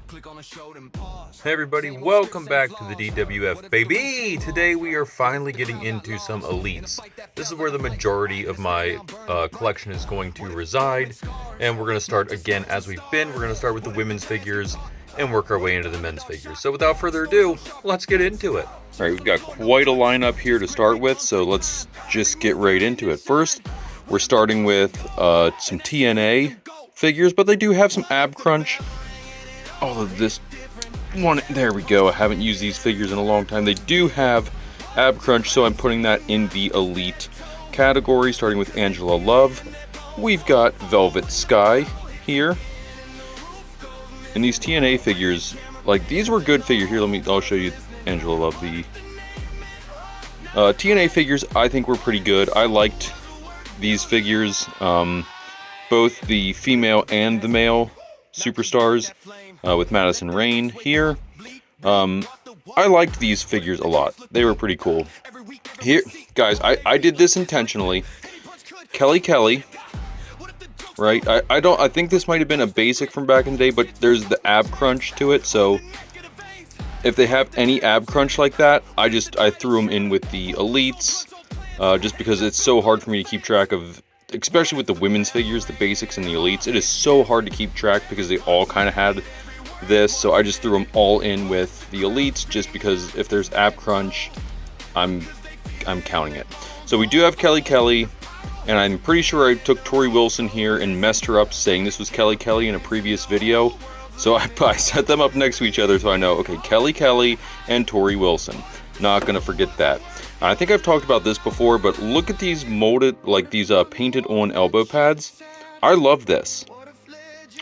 Hey everybody, welcome back to the DWF baby! Today we are finally getting into some elites. This is where the majority of my collection is going to reside, and we're going to start again as we've been. We're going to start with the women's figures and work our way into the men's figures. So without further ado, let's get into it. Alright, we've got quite a lineup here to start with, so let's just get right into it. First, we're starting with some TNA figures, but they do have some ab crunch. All of this one, there we go. I haven't used these figures in a long time. They do have ab crunch, so I'm putting that in the elite category, starting with Angela Love. We've got Velvet Sky here. And these TNA figures, like, these were good figures. Here, I'll show you Angela Love. The TNA figures, I think, were pretty good. I liked these figures, both the female and the male superstars, with Madison Rayne here. I liked these figures a lot. They were pretty cool. Here, guys, I did this intentionally. Kelly, right? I think this might have been a basic from back in the day, but there's the ab crunch to it, so if they have any ab crunch like that, I threw them in with the elites, just because it's so hard for me to keep track of, especially with the women's figures, the basics and the elites. It is so hard to keep track because they all kind of had this, so I just threw them all in with the elites, just because if there's ab crunch, I'm counting it. So we do have Kelly, and I'm pretty sure I took Tori Wilson here and messed her up saying this was Kelly in a previous video. So I set them up next to each other so I know, okay, Kelly and Tori Wilson. Not gonna forget that. I think I've talked about this before, but look at these molded, like these painted on elbow pads. I love this.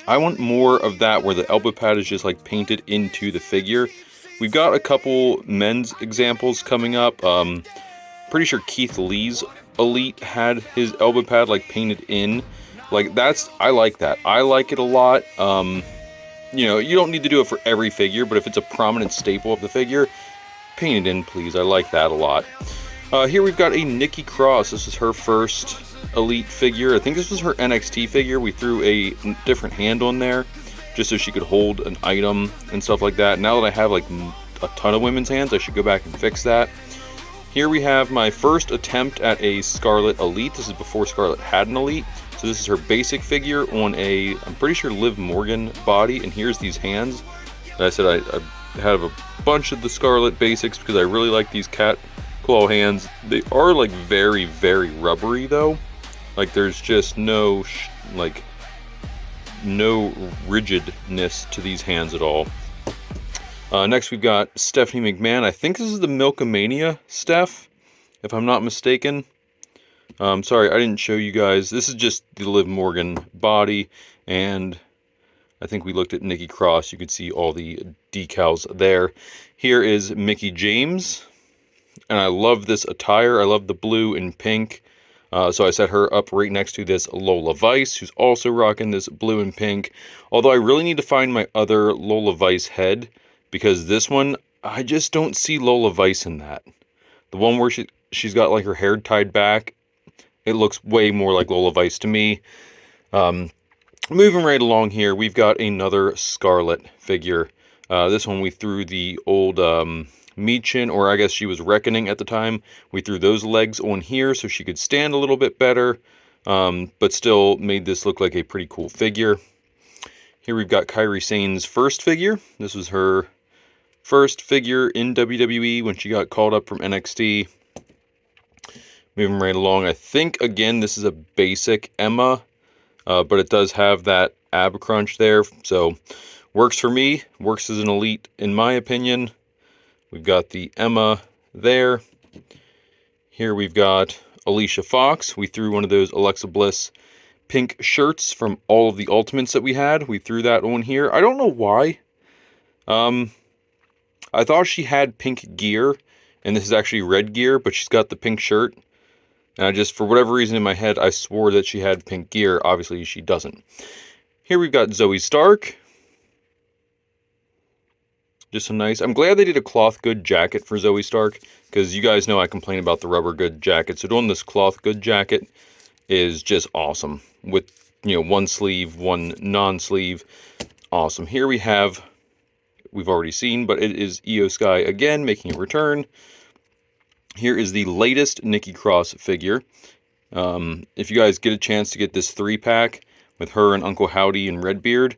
I want more of that where the elbow pad is just like painted into the figure. We've got a couple men's examples coming up. Pretty sure Keith Lee's Elite had his elbow pad like painted in. Like I like that. I like it a lot. You know, you don't need to do it for every figure, but if it's a prominent staple of the figure, paint it in, please. I like that a lot. Here we've got a Nikki Cross. This is her first elite figure. I think this was her NXT figure. We threw a different hand on there just so she could hold an item and stuff like that. Now that I have like a ton of women's hands, I should go back and fix that. Here we have my first attempt at a Scarlett Elite. This is before Scarlett had an Elite. So this is her basic figure on a, I'm pretty sure, Liv Morgan body. And here's these hands. And I said I have a bunch of the Scarlett basics because I really like these cat claw hands. They are like very, very rubbery though. Like there's just no rigidness to these hands at all. Next we've got Stephanie McMahon. I think this is the Milkamania Steph, if I'm not mistaken. Sorry, I didn't show you guys. This is just the Liv Morgan body, and I think we looked at Nikki Cross. You could see all the decals there. Here is Mickie James, and I love this attire. I love the blue and pink. So I set her up right next to this Lola Vice, who's also rocking this blue and pink. Although I really need to find my other Lola Vice head, because this one, I just don't see Lola Vice in that. The one where she's got like her hair tied back, it looks way more like Lola Vice to me. Moving right along here, we've got another Scarlett figure. This one we threw the old Michin, or I guess she was Reckoning at the time. We threw those legs on here so she could stand a little bit better, but still made this look like a pretty cool figure. Here we've got Kairi Sane's first figure. This was her first figure in WWE when she got called up from NXT. Moving right along, I think, again, this is a basic Emma, but it does have that ab crunch there, so works for me, works as an elite in my opinion. We've got the Emma there. Here we've got Alicia Fox. We threw one of those Alexa Bliss pink shirts from all of the Ultimates that we had. We threw that on here. I don't know why. I thought she had pink gear, and this is actually red gear, but she's got the pink shirt. And I just, for whatever reason in my head, I swore that she had pink gear. Obviously, she doesn't. Here we've got Zoe Stark. Just a nice, I'm glad they did a cloth good jacket for Zoe Stark, because you guys know I complain about the rubber good jacket. So doing this cloth good jacket is just awesome. With, you know, one sleeve, one non-sleeve. Awesome. Here we have we've already seen, but it is Io Sky again, making a return. Here is the latest Nikki Cross figure. If you guys get a chance to get this 3-pack with her and Uncle Howdy and Redbeard,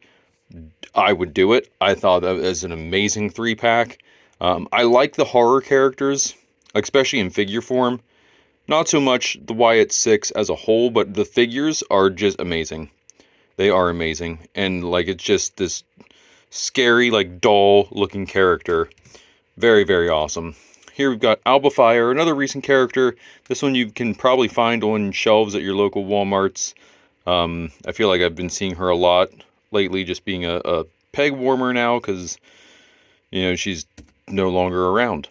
I would do it. I thought that was an amazing 3-pack. I like the horror characters, especially in figure form. Not so much the Wyatt 6 as a whole, but the figures are just amazing. They are amazing. And, like, it's just this scary, like, doll-looking character. Very, very awesome. Here we've got Alba Fire, another recent character. This one you can probably find on shelves at your local Walmarts. I feel like I've been seeing her a lot lately, just being a peg warmer now, because, you know, she's no longer around.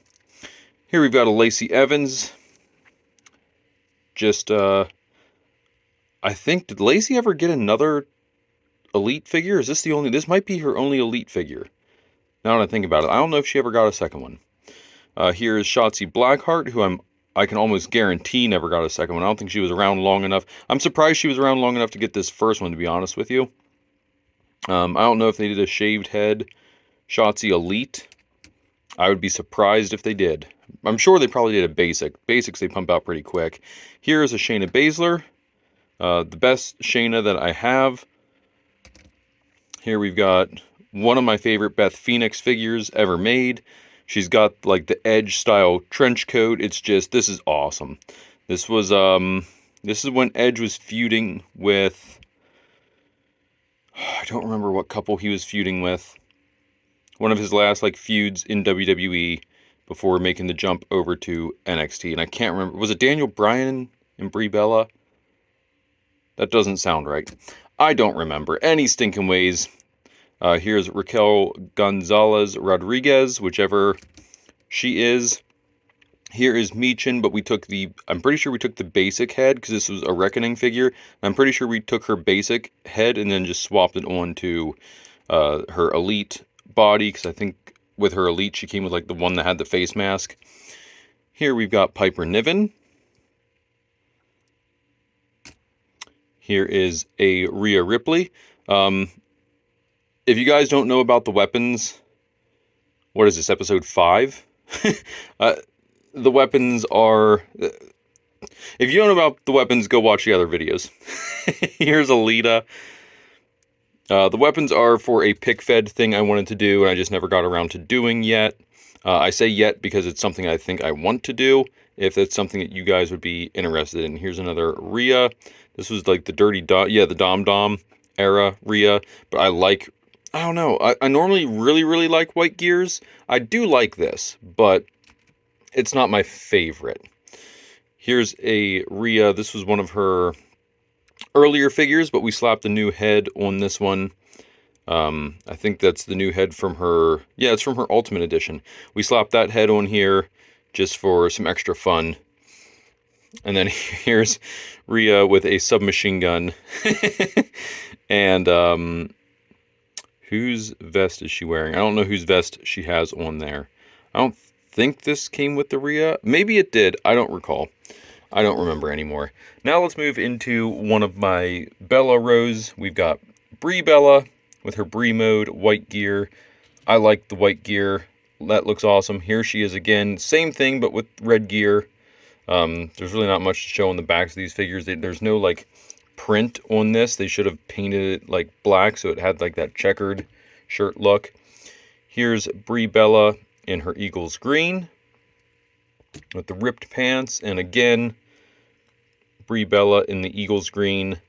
Here we've got a Lacey Evans. Just, I think, did Lacey ever get another Elite figure? Is this the only, this might be her only Elite figure. Now that I think about it, I don't know if she ever got a second one. Here is Shotzi Blackheart, who I can almost guarantee never got a second one. I don't think she was around long enough. I'm surprised she was around long enough to get this first one, to be honest with you. I don't know if they did a shaved head Shotzi Elite. I would be surprised if they did. I'm sure they probably did a basic. Basics they pump out pretty quick. Here is a Shayna Baszler. The best Shayna that I have. Here we've got one of my favorite Beth Phoenix figures ever made. She's got like the Edge style trench coat. It's just, this is awesome. This was, this is when Edge was feuding with, I don't remember what couple he was feuding with. One of his last like feuds in WWE before making the jump over to NXT. And I can't remember, was it Daniel Bryan and Brie Bella? That doesn't sound right. I don't remember any stinking ways. Here's Raquel Gonzalez Rodriguez, whichever she is. Here is Michin, but we took the, I'm pretty sure we took the basic head, because this was a Reckoning figure. I'm pretty sure we took her basic head and then just swapped it on to her Elite body, because I think with her Elite she came with like the one that had the face mask. Here we've got Piper Niven. Here is a Rhea Ripley. If you guys don't know about the weapons, what is this, episode 5? The weapons are, if you don't know about the weapons, go watch the other videos. Here's Alita. The weapons are for a pick fed thing I wanted to do, and I just never got around to doing yet. I say yet because it's something I think I want to do, if it's something that you guys would be interested in. Here's another Rhea. This was like the Dirty Dom, yeah, the Dom Dom era Rhea, but I don't know, I normally really like White Gears. I do like this, but it's not my favorite. Here's a Rhea. This was one of her earlier figures, but we slapped a new head on this one. I think that's the new head from her, yeah, it's from her Ultimate Edition. We slapped that head on here just for some extra fun. And then here's Rhea with a submachine gun. And, whose vest is she wearing? I don't know whose vest she has on there. I don't think this came with the Rhea. Maybe it did. I don't recall. I don't remember anymore. Now let's move into one of my Bella rows. We've got Brie Bella with her Brie mode, white gear. I like the white gear. That looks awesome. Here she is again. Same thing, but with red gear. There's really not much to show on the backs of these figures. There's no, like, print on this. They should have painted it, like, black, so it had, like, that checkered shirt look. Here's Brie Bella in her Eagles green with the ripped pants, and again, Brie Bella in the Eagles green.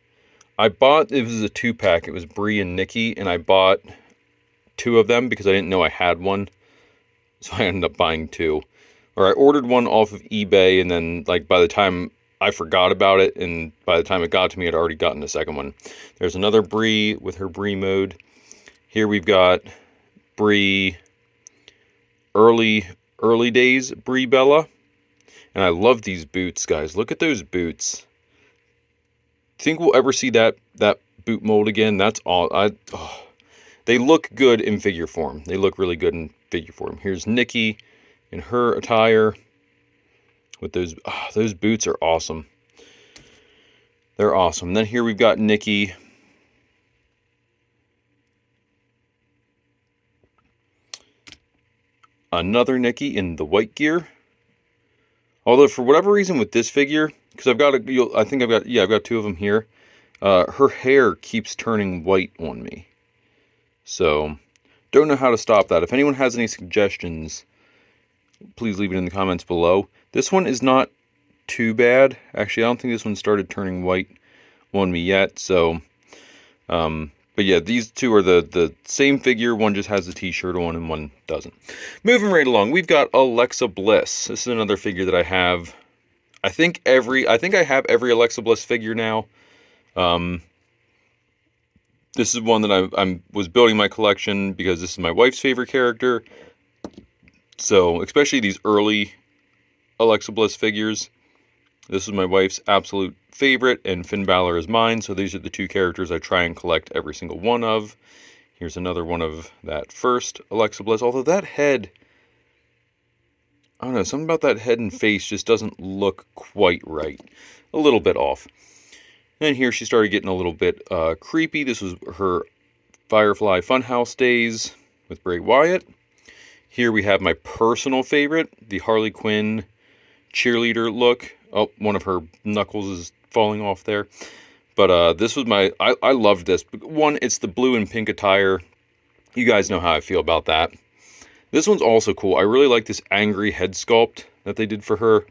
I bought, it was a 2-pack. It was Brie and Nikki, and I bought 2 of them because I didn't know I had one. So I ended up buying 2. Or I ordered one off of eBay, and then, like, by the time I forgot about it, and by the time it got to me, I'd already gotten the second one. There's another Brie with her Brie mode. Here we've got Brie early days Brie Bella. And I love these boots, guys. Look at those boots. Think we'll ever see that boot mold again? That's all. They look good in figure form. They look really good in figure form. Here's Nikki in her attire with those boots are awesome. They're awesome. Then here we've got Nikki another Nikki in the white gear. Although for whatever reason with this figure, because I've got I've got two of them here. Her hair keeps turning white on me. So, don't know how to stop that. If anyone has any suggestions, please leave it in the comments below. This one is not too bad. Actually, I don't think this one started turning white on me yet. So, but yeah, these two are the same figure. One just has a t-shirt on and one doesn't. Moving right along, we've got Alexa Bliss. This is another figure that I have. I think I have every Alexa Bliss figure now. This is one that I was building my collection because this is my wife's favorite character. So, especially these early Alexa Bliss figures. This is my wife's absolute favorite, and Finn Balor is mine. So these are the two characters I try and collect every single one of. Here's another one of that first Alexa Bliss. Although that head, I don't know, something about that head and face just doesn't look quite right. A little bit off. And here she started getting a little bit creepy. This was her Firefly Funhouse days with Bray Wyatt. Here we have my personal favorite, the Harley Quinn cheerleader look. Oh, one of her knuckles is falling off there. But this was I loved this. One, it's the blue and pink attire. You guys know how I feel about that. This one's also cool. I really like this angry head sculpt that they did for her.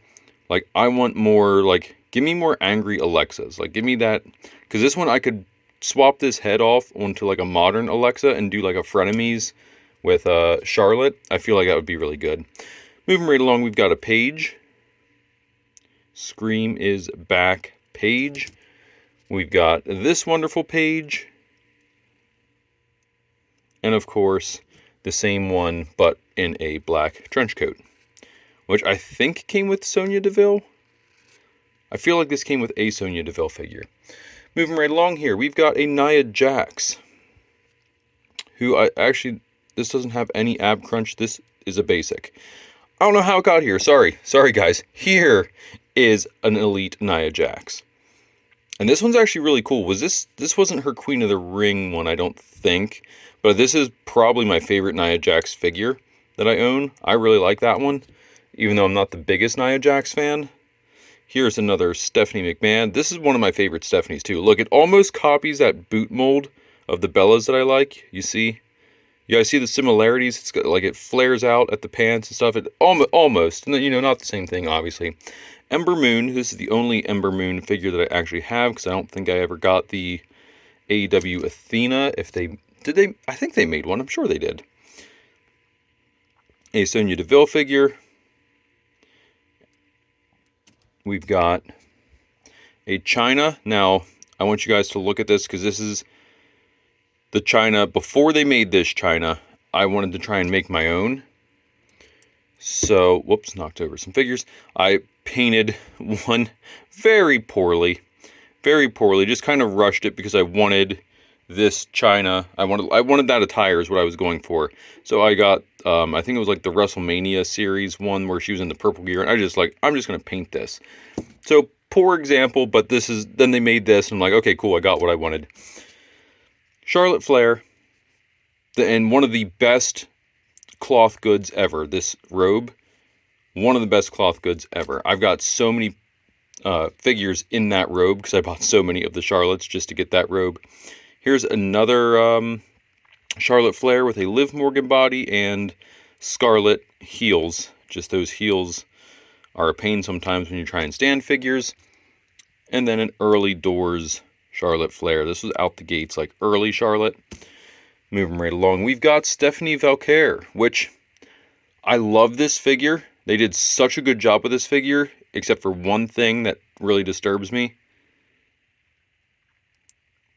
Like, I want more, like, give me more angry Alexas. Like, give me that. Because this one, I could swap this head off onto, like, a modern Alexa and do, like, a Frenemies with Charlotte. I feel like that would be really good. Moving right along, we've got a Paige. Scream is back Paige. We've got this wonderful Paige. And of course, the same one, but in a black trench coat. Which I think came with Sonya Deville. I feel like this came with a Sonya Deville figure. Moving right along here, we've got a Nia Jax. Who this doesn't have any ab crunch. This is a basic. I don't know how it got here. Sorry guys. Here is an elite Nia Jax. And this one's actually really cool. This wasn't her Queen of the Ring one, I don't think. But this is probably my favorite Nia Jax figure that I own. I really like that one, even though I'm not the biggest Nia Jax fan. Here's another Stephanie McMahon. This is one of my favorite Stephanies too. Look, it almost copies that boot mold of the Bellas that I like. You see? You guys see the similarities? It's got, like, it flares out at the pants and stuff. It almost, you know, not the same thing, obviously. Ember Moon. This is the only Ember Moon figure that I actually have, because I don't think I ever got the AEW Athena. I think they made one. I'm sure they did. A Sonya Deville figure. We've got a Chyna. Now, I want you guys to look at this, because this is the Chyna. Before they made this Chyna, I wanted to try and make my own. So, whoops, knocked over some figures. I painted one very poorly. Very poorly. Just kind of rushed it because I wanted this Chyna. I wanted that attire is what I was going for. So I got, I think it was like the WrestleMania series one where she was in the purple gear. And I'm just going to paint this. So, poor example, but then they made this. And I'm like, okay, cool, I got what I wanted. Charlotte Flair. And one of the best cloth goods ever. This robe. One of the best cloth goods ever. I've got so many figures in that robe because I bought so many of the Charlottes just to get that robe. Here's another Charlotte Flair with a Liv Morgan body and Scarlet heels. Just those heels are a pain sometimes when you try and stand figures. And then an early doors Charlotte Flair. This was out the gates, like early Charlotte. Moving right along, we've got Stephanie Valkyr, which I love this figure. They did such a good job with this figure, except for one thing that really disturbs me.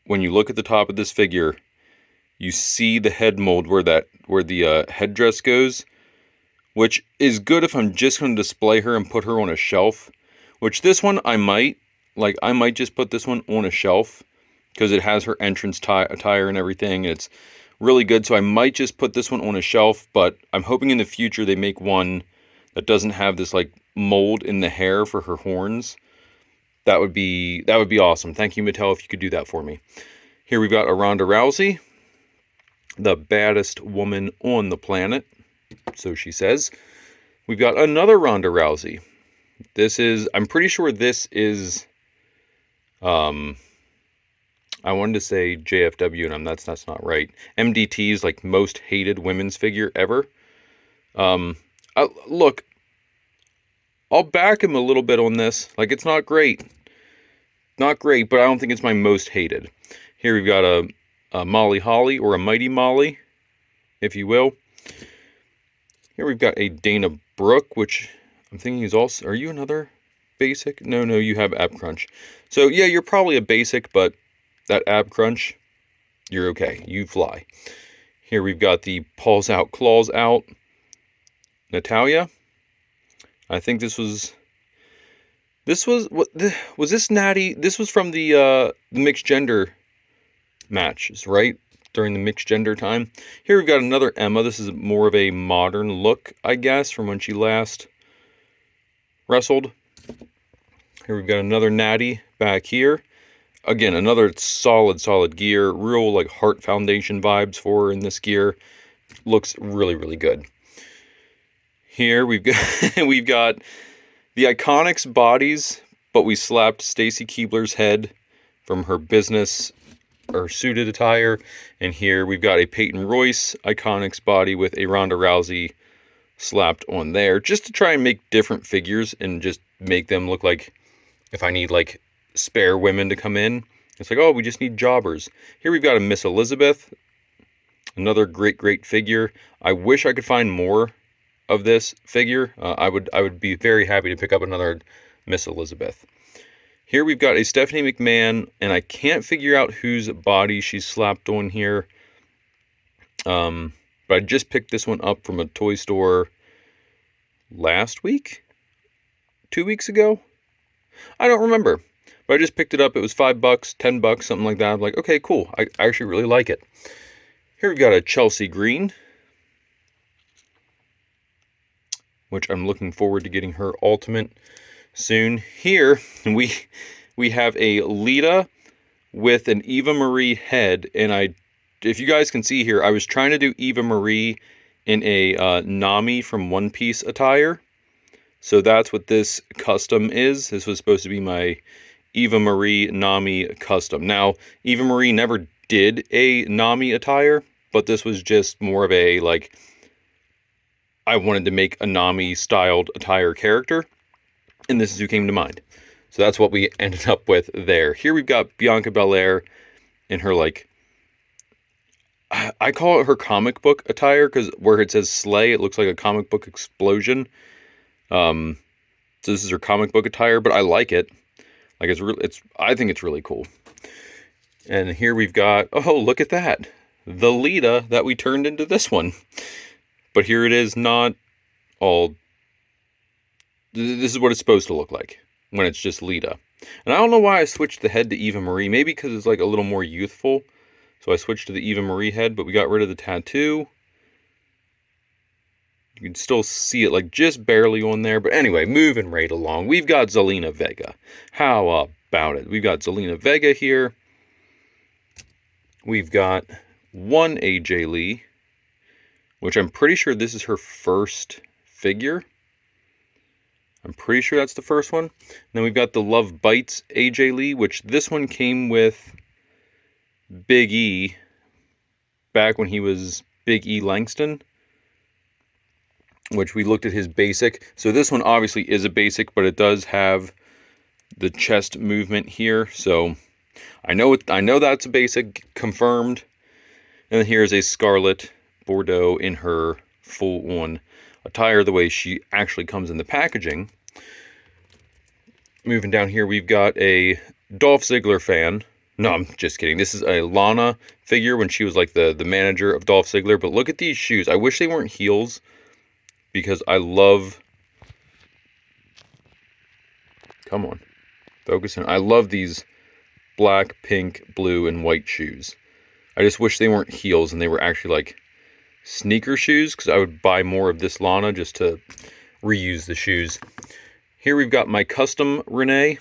When you look at the top of this figure, you see the head mold where the headdress goes, which is good if I'm just going to display her and put her on a shelf. Which this one I might just put this one on a shelf because it has her entrance attire and everything. And it's really good, so I might just put this one on a shelf. But I'm hoping in the future they make one that doesn't have this like mold in the hair for her horns. That would be awesome. Thank you, Mattel, if you could do that for me. Here we've got a Ronda Rousey, the baddest woman on the planet. So she says. We've got another Ronda Rousey. I'm pretty sure this is, I wanted to say JFW, and that's not right. MDT's like most hated women's figure ever. Look, I'll back him a little bit on this. Like, it's not great. Not great, but I don't think it's my most hated. Here we've got a Molly Holly, or a Mighty Molly, if you will. Here we've got a Dana Brooke, which I'm thinking is also... Are you another basic? No, you have Ab Crunch. So, yeah, you're probably a basic, but that Ab Crunch, you're okay. You fly. Here we've got the Paws Out, Claws Out Natalya. I think this was this Natty? This was from the mixed gender matches, right? During the mixed gender time. Here we've got another Emma. This is more of a modern look, I guess, from when she last wrestled. Here we've got another Natty back here. Again, another solid gear. Real like Heart Foundation vibes for her in this gear. Looks really good. Here we've got the Iconics bodies, but we slapped Stacy Keibler's head from her business or suited attire. And here we've got a Peyton Royce Iconics body with a Ronda Rousey slapped on there, just to try and make different figures and just make them look like, if I need like spare women to come in, it's like, oh, we just need jobbers. Here we've got a Miss Elizabeth, another great figure. I wish I could find more of this figure. I would be very happy to pick up another Miss Elizabeth. Here we've got a Stephanie McMahon, and I can't figure out whose body she's slapped on here. But I just picked this one up from a toy store last week? 2 weeks ago? I don't remember. But I just picked it up. It was $5, $10, something like that. I'm like, okay, cool. I actually really like it. Here we've got a Chelsea Green, which I'm looking forward to getting her ultimate soon. Here we have a Lita with an Eva Marie head, and if you guys can see here, I was trying to do Eva Marie in a Nami from One Piece attire. So that's what this custom is. This was supposed to be my Eva Marie Nami custom. Now, Eva Marie never did a Nami attire, but this was just more of a, like, I wanted to make a Nami-styled attire character, and this is who came to mind. So that's what we ended up with there. Here we've got Bianca Belair in her, like, I call it her comic book attire, because where it says Slay, it looks like a comic book explosion. So this is her comic book attire, but I like it. Like, I think it's really cool. And here we've got, oh, look at that. The Lita that we turned into this one. But here it is, not all... This is what it's supposed to look like when it's just Lita. And I don't know why I switched the head to Eva Marie. Maybe because it's like a little more youthful. So I switched to the Eva Marie head, but we got rid of the tattoo. You can still see it like just barely on there. But anyway, moving right along. We've got Zelina Vega. How about it? We've got Zelina Vega here. We've got one AJ Lee, which I'm pretty sure this is her first figure. I'm pretty sure that's the first one. Then we've got the Love Bites AJ Lee, which this one came with Big E back when he was Big E Langston, which we looked at his basic. So this one obviously is a basic, but it does have the chest movement here. So I know that's a basic, confirmed. And then here's a Scarlet Bordeaux in her full-on attire, the way she actually comes in the packaging. Moving down here, we've got a Dolph Ziggler fan. No, I'm just kidding. This is a Lana figure when she was like the manager of Dolph Ziggler. But look at these shoes. I wish they weren't heels, because I love... Come on. Focus in. I love these black, pink, blue, and white shoes. I just wish they weren't heels and they were actually like sneaker shoes, because I would buy more of this Lana just to reuse the shoes. Here we've got my custom Renee,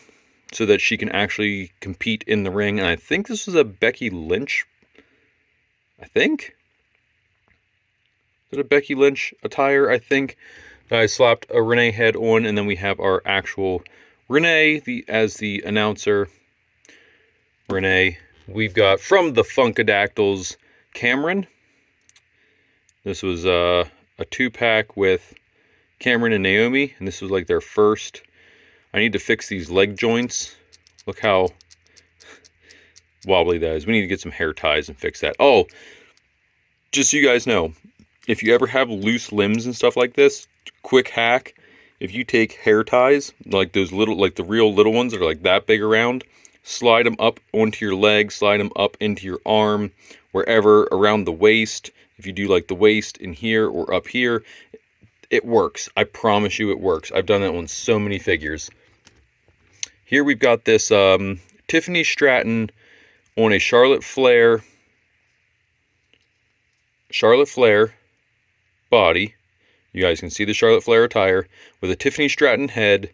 so that she can actually compete in the ring. And I think this was a Becky Lynch. I think. is it a Becky Lynch attire, I think. I slapped a Renee head on, and then we have our actual Renee as the announcer. Renee. We've got from the Funkadactyls, Cameron. This was a 2-pack with Cameron and Naomi, and this was like their first. I need to fix these leg joints. Look how wobbly that is. We need to get some hair ties and fix that. Oh, just so you guys know, if you ever have loose limbs and stuff like this, quick hack, if you take hair ties, like those little, like the real little ones that are like that big around, slide them up onto your leg, slide them up into your arm, wherever around the waist. If you do like the waist in here or up here, it works. I promise you it works. I've done that on so many figures. Here we've got this Tiffany Stratton on a Charlotte Flair body. You guys can see the Charlotte Flair attire with a Tiffany Stratton head.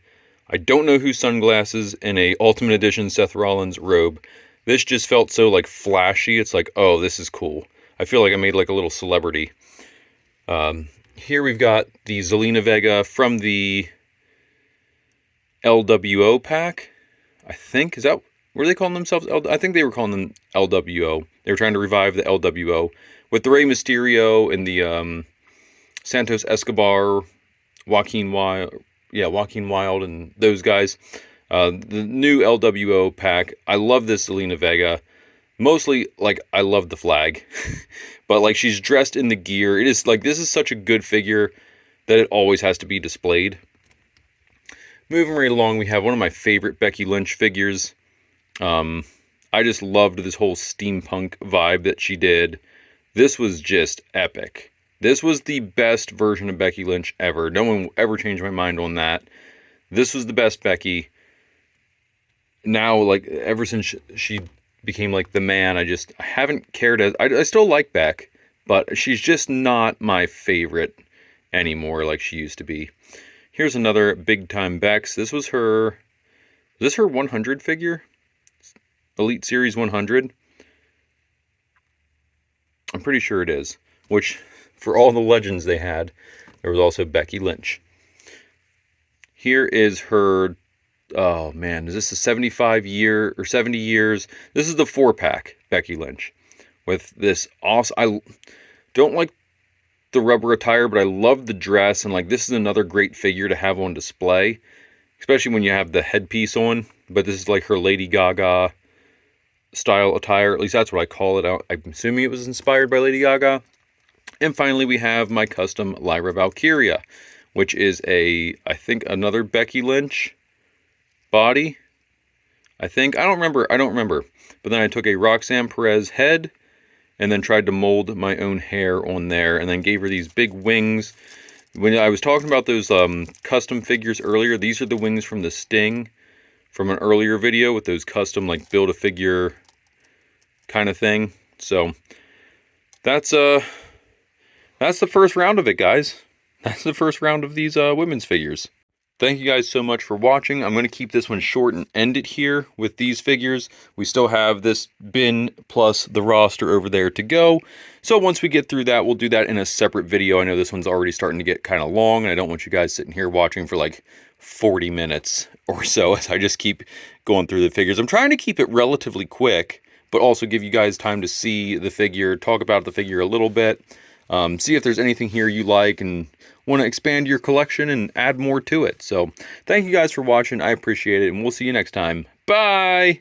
I don't know whose sunglasses, and a Ultimate Edition Seth Rollins robe. This just felt so like flashy. It's like, oh, this is cool. I feel like I made like a little celebrity. Here we've got the Zelina Vega from the LWO pack. I think, were they calling themselves I think they were calling them LWO. They were trying to revive the LWO with the Rey Mysterio and the Santos Escobar, Joaquin Wilde, and those guys. The new LWO pack. I love this Zelina Vega. Mostly, like, I love the flag. But, like, she's dressed in the gear. It is, like, this is such a good figure that it always has to be displayed. Moving right along, we have one of my favorite Becky Lynch figures. I just loved this whole steampunk vibe that she did. This was just epic. This was the best version of Becky Lynch ever. No one ever changed my mind on that. This was the best Becky. Now, like, ever since she became like the man, I haven't cared as I still like Beck, but she's just not my favorite anymore like she used to be. Here's another big time Bex. This was her 100 figure? Elite Series 100? I'm pretty sure it is. Which, for all the legends they had, there was also Becky Lynch. Here is her, oh man, is this a 75 year or 70 years? This is the 4-pack Becky Lynch with this awesome, I don't like the rubber attire, but I love the dress, and like this is another great figure to have on display, especially when you have the headpiece on. But this is like her Lady Gaga style attire, at least that's what I call it. I'm assuming it was inspired by Lady Gaga. And finally, we have my custom Lyra Valkyria, which is I think another Becky Lynch body. I don't remember. But then I took a Roxanne Perez head and then tried to mold my own hair on there, and then gave her these big wings. When I was talking about those custom figures earlier, these are the wings from the Sting from an earlier video with those custom, like, build-a-figure kind of thing. So that's the first round of it, guys. That's the first round of these women's figures. Thank you guys so much for watching. I'm going to keep this one short and end it here with these figures. We still have this bin plus the roster over there to go. So once we get through that, we'll do that in a separate video. I know this one's already starting to get kind of long, and I don't want you guys sitting here watching for like 40 minutes or so as I just keep going through the figures. I'm trying to keep it relatively quick, but also give you guys time to see the figure, talk about the figure a little bit, see if there's anything here you like and want to expand your collection and add more to it. So thank you guys for watching. I appreciate it, and we'll see you next time. Bye!